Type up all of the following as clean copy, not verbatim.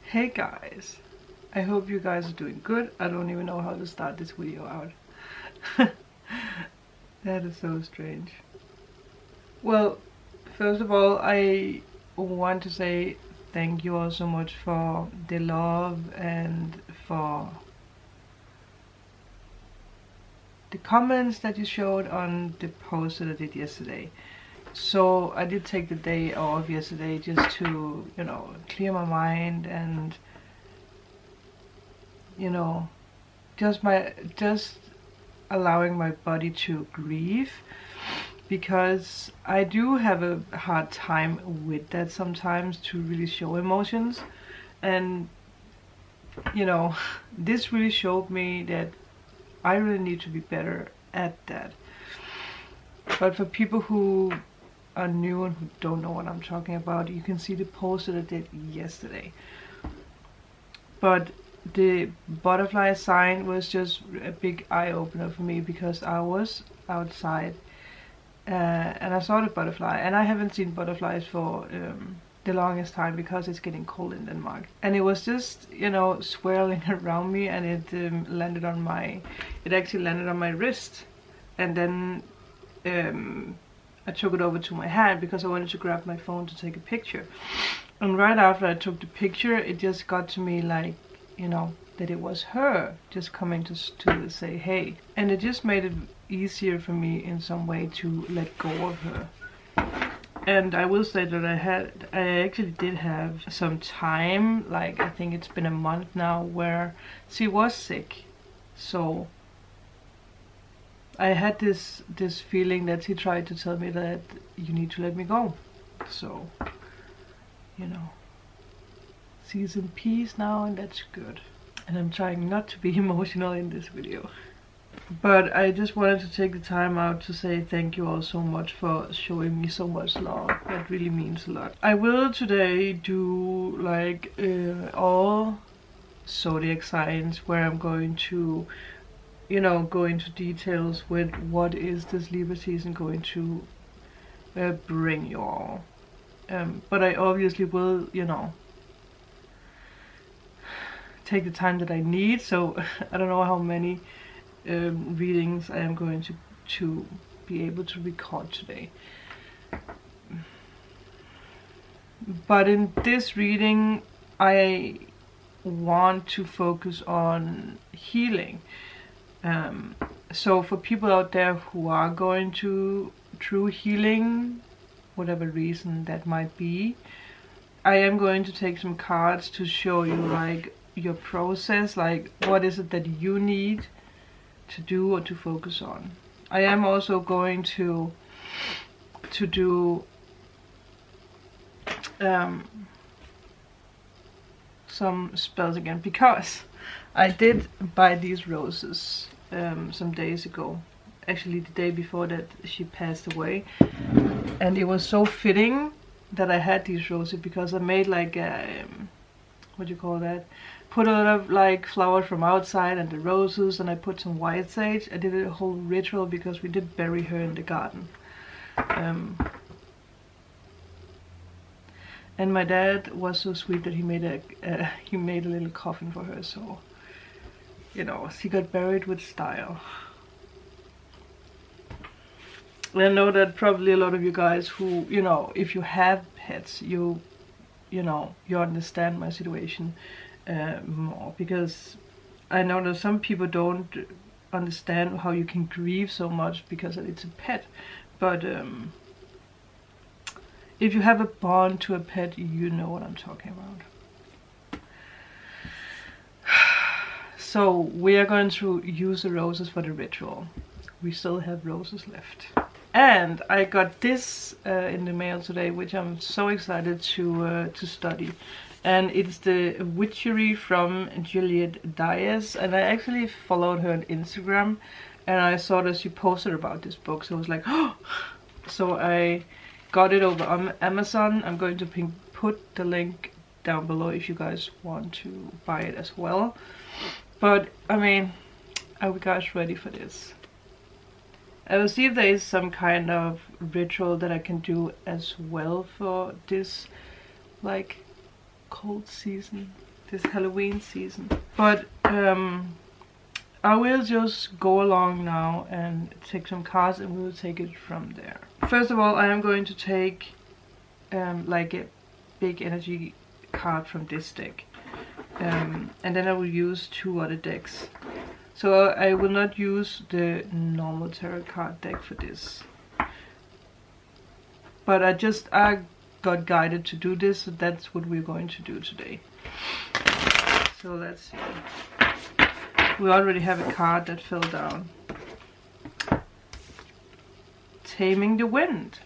Hey guys, I hope you guys are doing good. I don't even know how to start this video out. That is so strange. Well, first of all, I want to say thank you all so much for the love and for the comments that you showed on the post that I did yesterday. So I did take the day off yesterday just to, clear my mind and, just allowing my body to grieve, because I do have a hard time with that sometimes, to really show emotions. And, this really showed me that I really need to be better at that. But for people who are new and who don't know what I'm talking about, you can see the post that I did yesterday. But the butterfly sign was just a big eye-opener for me, because I was outside and I saw the butterfly, and I haven't seen butterflies for the longest time because it's getting cold in Denmark, and it was just swirling around me, and it actually landed on my wrist, and then I took it over to my hand because I wanted to grab my phone to take a picture. And right after I took the picture, it just got to me like, that it was her just coming to say hey. And it just made it easier for me in some way to let go of her. And I will say that I actually did have some time, like I think it's been a month now, where she was sick. So I had this feeling that he tried to tell me that you need to let me go. So, she's in peace now, and that's good. And I'm trying not to be emotional in this video. But I just wanted to take the time out to say thank you all so much for showing me so much love. That really means a lot. I will today do like all zodiac signs, where I'm going to go into details with what is this Libra season going to bring you all. But I obviously will, take the time that I need. So I don't know how many readings I am going to be able to record today. But in this reading, I want to focus on healing. So for people out there who are going through healing, whatever reason that might be, I am going to take some cards to show you like your process, like what is it that you need to do or to focus on. I am also going to do some spells again, because I did buy these roses some days ago, actually the day before that she passed away, and it was so fitting that I had these roses, because I made like a, what do you call that, put a lot of like flowers from outside and the roses, and I put some white sage. I did a whole ritual because we did bury her in the garden. And my dad was so sweet that he made a little coffin for her, so she got buried with style. I know that probably a lot of you guys who, if you have pets, you understand my situation more, because I know that some people don't understand how you can grieve so much because it's a pet. But if you have a bond to a pet, you know what I'm talking about. So we are going to use the roses for the ritual. We still have roses left. And I got this in the mail today, which I'm so excited to study. And it's the Witchery from Juliet Diaz. And I actually followed her on Instagram, and I saw that she posted about this book. So I was like, oh! So I got it over on Amazon. I'm going to put the link down below if you guys want to buy it as well. But I mean, are we guys ready for this? I will see if there is some kind of ritual that I can do as well for this like cold season. this Halloween season. But I will just go along now and take some cards, and we will take it from there. First of all, I am going to take like a big energy card from this deck, and then I will use 2 other decks. So I will not use the normal tarot card deck for this, but I got guided to do this, so that's what we're going to do today. So let's see. We already have a card that fell down. Taming the Wind.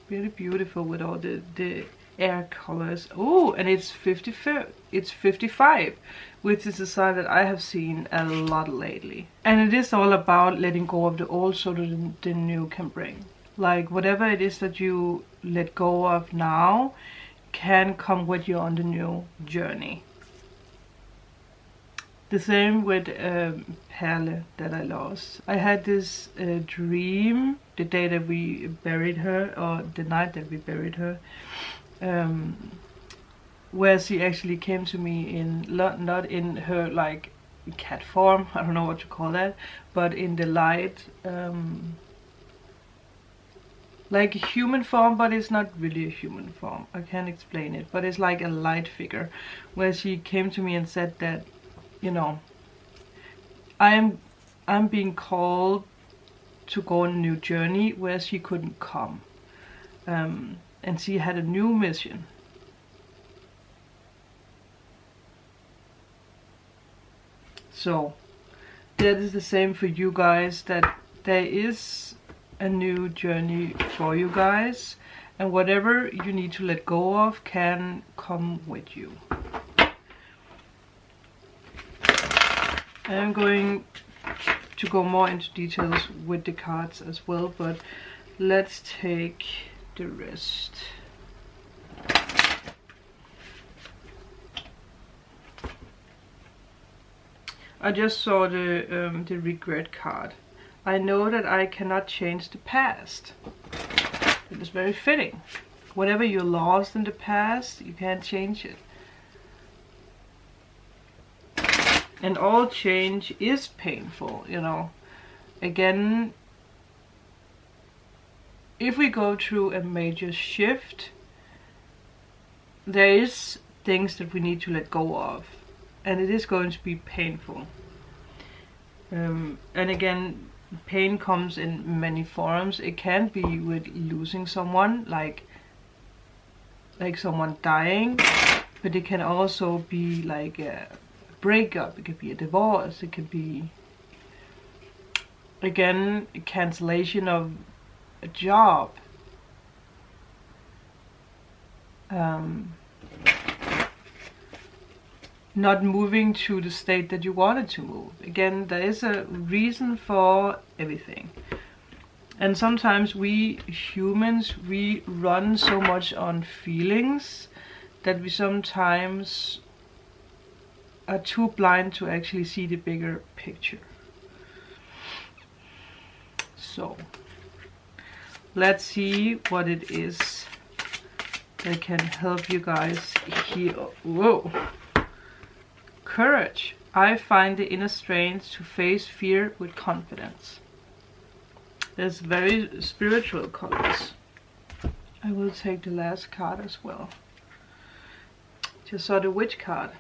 Really beautiful with all the air colors. Oh, and it's 55, which is a sign that I have seen a lot lately. And it is all about letting go of the old so that the new can bring. Like whatever it is that you let go of now can come with you on the new journey. The same with Perle that I lost. I had this dream the day that we buried her, or the night that we buried her, where she actually came to me in, not in her like cat form, I don't know what to call that, but in the light, like a human form, but it's not really a human form. I can't explain it, but it's like a light figure, where she came to me and said that, you know, I'm being called to go on a new journey where she couldn't come, and she had a new mission. So that is the same for you guys, that there is a new journey for you guys, and whatever you need to let go of can come with you. I'm going to go more into details with the cards as well, but let's take the rest. I just saw the regret card. I know that I cannot change the past. It is very fitting. Whatever you lost in the past, you can't change it. And all change is painful, you know. Again, if we go through a major shift, there is things that we need to let go of. And it is going to be painful. And again, pain comes in many forms. It can be with losing someone, like someone dying. But it can also be like a breakup, it could be a divorce, it could be, again, a cancellation of a job, not moving to the state that you wanted to move. Again, there is a reason for everything. And sometimes we humans, we run so much on feelings that we sometimes are too blind to actually see the bigger picture. So let's see what it is that can help you guys here. Whoa. Courage. I find the inner strength to face fear with confidence. There's very spiritual colors. I will take the last card as well. Just saw the Witch card.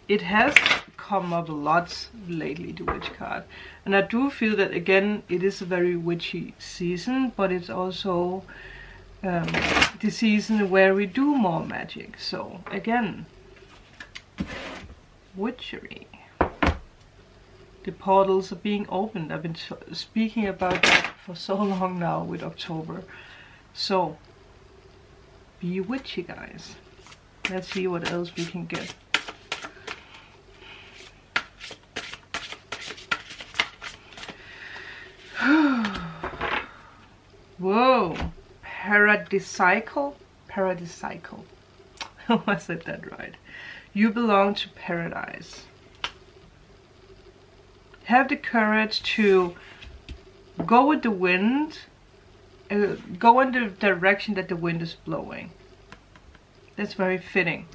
It has come up a lot lately, the Witch card. And I do feel that, again, it is a very witchy season, but it's also the season where we do more magic. So, again, Witchery. The portals are being opened. I've been speaking about that for so long now with October. So, be witchy, guys. Let's see what else we can get. Whoa, paradisical. Oh, I said that right. You belong to paradise. Have the courage to go with the wind, go in the direction that the wind is blowing. That's very fitting.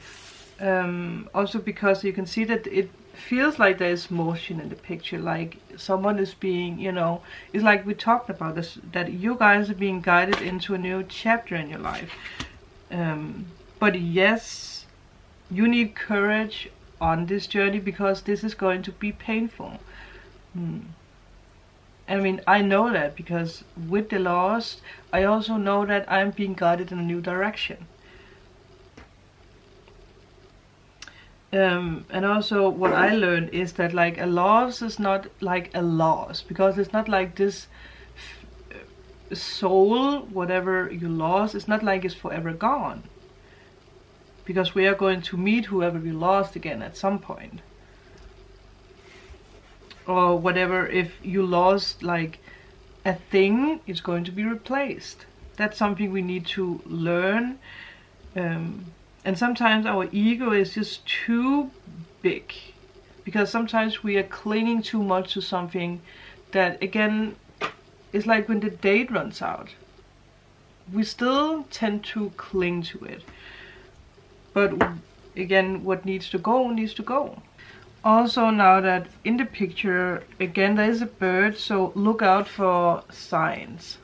Also because you can see that it feels like there is motion in the picture, like someone is being, you know, it's like we talked about this, that you guys are being guided into a new chapter in your life. But yes, you need courage on this journey because this is going to be painful. I mean, I know that because with the lost, I also know that I'm being guided in a new direction. And also what I learned is that like a loss is not like a loss, because it's not like this soul, whatever you lost, it's not like it's forever gone, because we are going to meet whoever we lost again at some point. Or whatever, if you lost like a thing, it's going to be replaced. That's something we need to learn. And sometimes our ego is just too big, because sometimes we are clinging too much to something that, again, is like when the date runs out. We still tend to cling to it. But again, what needs to go needs to go. Also, now that in the picture, again, there is a bird, so look out for signs.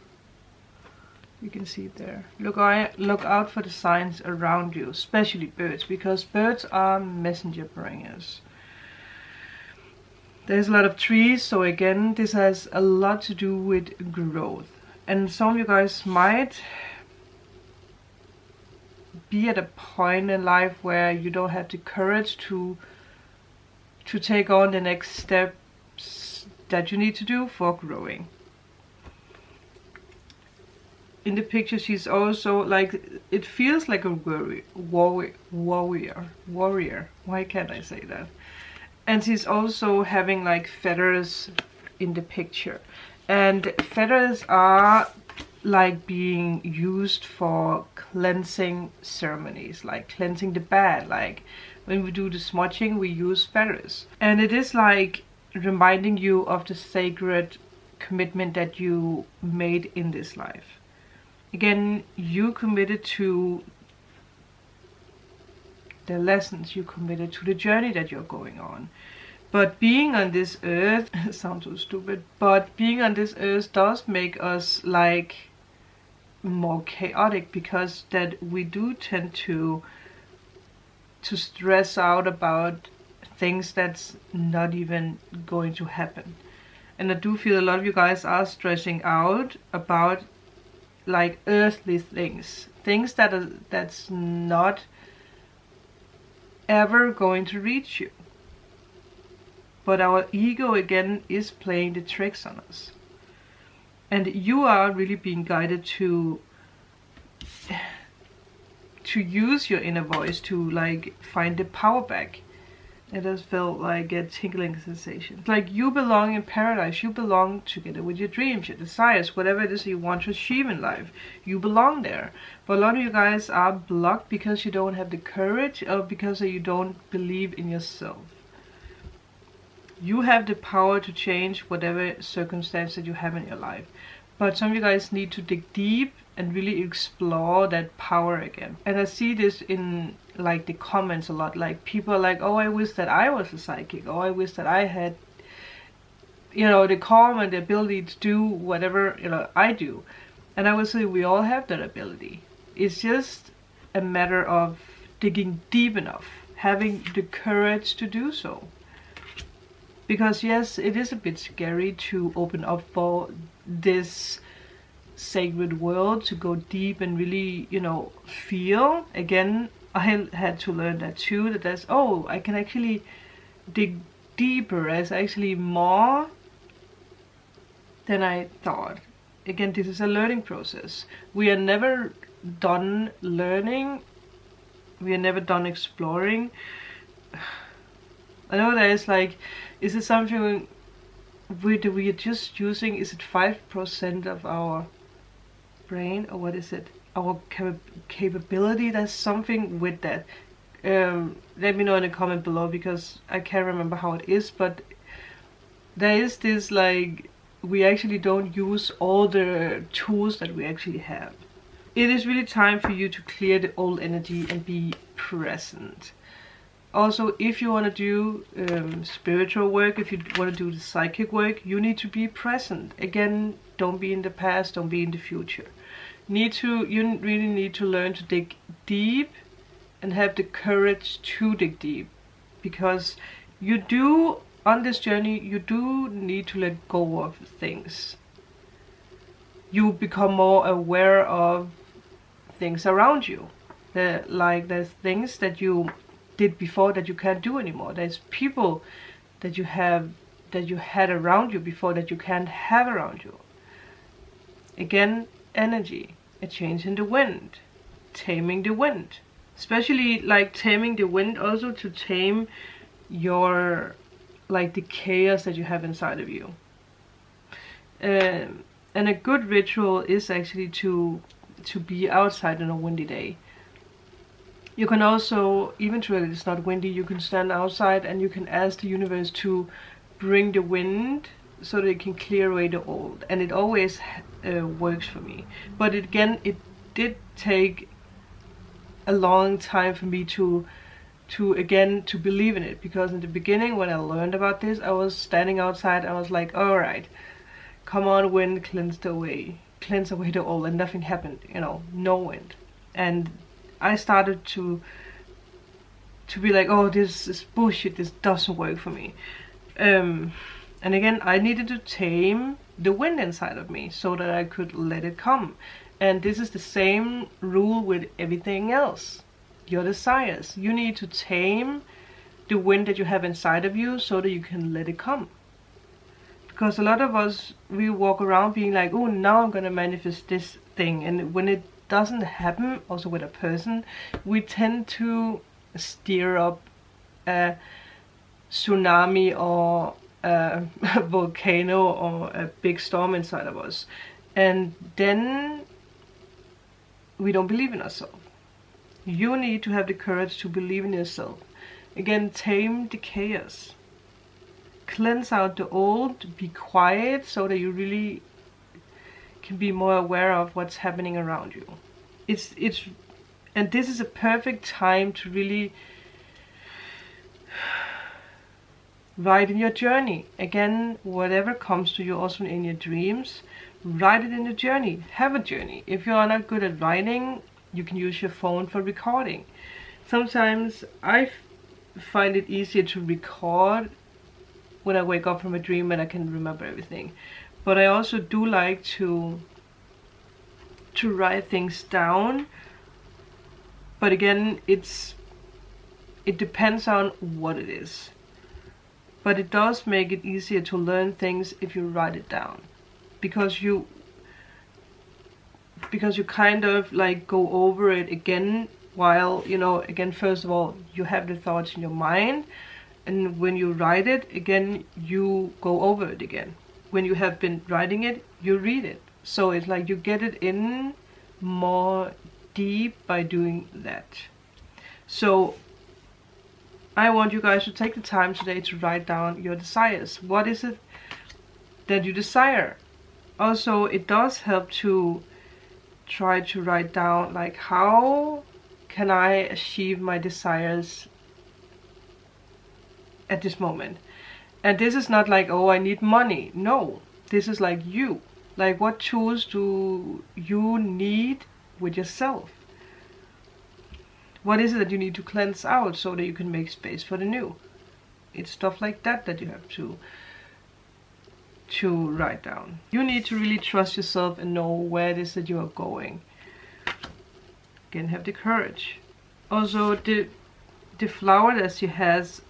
You can see it there. Look out for the signs around you, especially birds, because birds are messenger bringers. There's a lot of trees, so again, this has a lot to do with growth. And some of you guys might be at a point in life where you don't have the courage to take on the next steps that you need to do for growing. In the picture, she's also like, it feels like a warrior. Why can't I say that? And she's also having like feathers in the picture. And feathers are like being used for cleansing ceremonies, like cleansing the bad. Like when we do the smudging, we use feathers. And it is like reminding you of the sacred commitment that you made in this life. Again, you committed to the lessons, you committed to the journey that you're going on. But being on this earth, sounds so stupid, but being on this earth does make us like more chaotic, because that we do tend to stress out about things that's not even going to happen. And I do feel a lot of you guys are stressing out about like earthly things that's not ever going to reach you. But our ego again is playing the tricks on us, and you are really being guided to use your inner voice to like find the power back. It does feel like a tingling sensation. It's like you belong in paradise. You belong together with your dreams, your desires, whatever it is you want to achieve in life. You belong there. But a lot of you guys are blocked because you don't have the courage, or because you don't believe in yourself. You have the power to change whatever circumstance that you have in your life. But some of you guys need to dig deep and really explore that power again. And I see this in like the comments a lot. Like people are like, oh, I wish that I was a psychic. Oh, I wish that I had, you know, the calm and the ability to do whatever, you know, I do. And I would say we all have that ability. It's just a matter of digging deep enough, having the courage to do so. Because yes, it is a bit scary to open up for this sacred world, to go deep and really, you know, feel. Again, I had to learn that too, that there's, oh, I can actually dig deeper. There's actually more than I thought. Again, this is a learning process. We are never done learning. We are never done exploring. I know there's like, is it something we are just using, is it 5% of our brain, or what is it? Our capability? There's something with that. Let me know in the comment below, because I can't remember how it is, but there is this like, we actually don't use all the tools that we actually have. it is really time for you to clear the old energy and be present. Also, if you want to do spiritual work, if you want to do the psychic work, you need to be present. Again, don't be in the past, don't be in the future. You really need to learn to dig deep and have the courage to dig deep. Because you do, on this journey, you do need to let go of things. You become more aware of things around you. There's things that you did before that you can't do anymore. There's people that you had around you before that you can't have around you. Again, energy, a change in the wind, taming the wind. Especially like taming the wind, also to tame your, like, the chaos that you have inside of you. And a good ritual is actually to be outside on a windy day. You can also, even though it's not windy, you can stand outside and you can ask the universe to bring the wind so that it can clear away the old. And it always works for me. But again, it did take a long time for me to believe in it. Because in the beginning, when I learned about this, I was standing outside. I was like, alright, come on, wind, cleanse away the old, and nothing happened, no wind. And I started to be like, oh, this is bullshit, this doesn't work for me. And again, I needed to tame the wind inside of me so that I could let it come. And this is the same rule with everything else. Your desires. You need to tame the wind that you have inside of you so that you can let it come. Because a lot of us, we walk around being like, oh, now I'm gonna manifest this thing. And when it doesn't happen, also with a person, we tend to stir up a tsunami or a volcano or a big storm inside of us. And then we don't believe in ourselves. You need to have the courage to believe in yourself. Again, tame the chaos. Cleanse out the old, be quiet so that you really can be more aware of what's happening around you. And this is a perfect time to really write in your journey. Again, whatever comes to you, also in your dreams, write it in the journey. Have a journey. If you are not good at writing, you can use your phone for recording. Sometimes I find it easier to record when I wake up from a dream and I can remember everything. But I also do like to write things down. But again, it depends on what it is. But it does make it easier to learn things if you write it down. Because you kind of like go over it again while, again, first of all, you have the thoughts in your mind. And when you write it, again, you go over it again. When you have been writing it, you read it. So it's like you get it in more deep by doing that. So I want you guys to take the time today to write down your desires. What is it that you desire? Also, it does help to try to write down, like, how can I achieve my desires at this moment? And this is not like, oh, I need money. No, this is like you. Like, what tools do you need with yourself? What is it that you need to cleanse out so that you can make space for the new? It's stuff like that that you have to write down. You need to really trust yourself and know where it is that you are going. Again, have the courage. Also, the flower that she has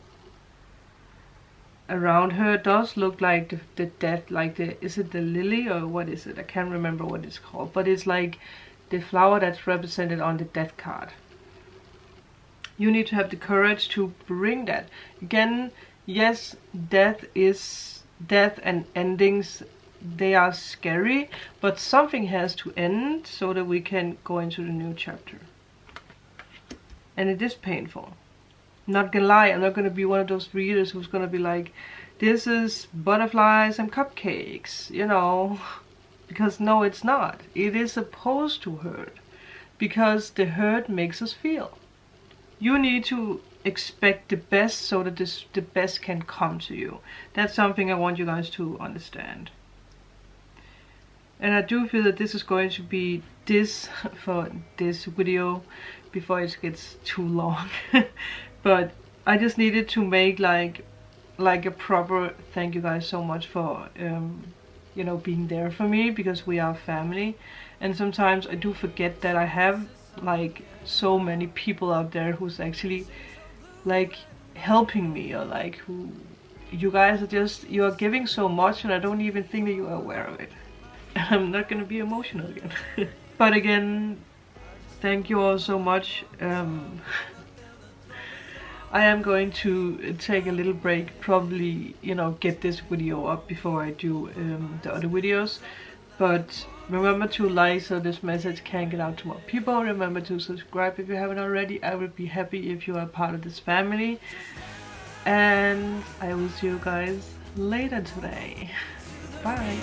around her does look like the death, like is it the lily or what is it? I can't remember what it's called, but it's like the flower that's represented on the death card. You need to have the courage to bring that. Again, yes, death and endings, they are scary, but something has to end so that we can go into the new chapter. And it is painful. Not gonna lie, I'm not gonna be one of those readers who's gonna be like, this is butterflies and cupcakes, because no, it's not. It is supposed to hurt. because the hurt makes us feel. You need to expect the best so that the best can come to you. That's something I want you guys to understand. And I do feel that this is going to be this for this video before it gets too long. But I just needed to make like a proper thank you guys so much for you know, being there for me, because we are family. And sometimes I do forget that I have like so many people out there who's actually like helping me, or like who you guys are just, you are giving so much and I don't even think that you are aware of it. And I'm not gonna be emotional again. But again, thank you all so much. I am going to take a little break, probably, you know, get this video up before I do the other videos. But remember to like so this message can get out to more people. Remember to subscribe if you haven't already. I would be happy if you are part of this family. And I will see you guys later today. Bye.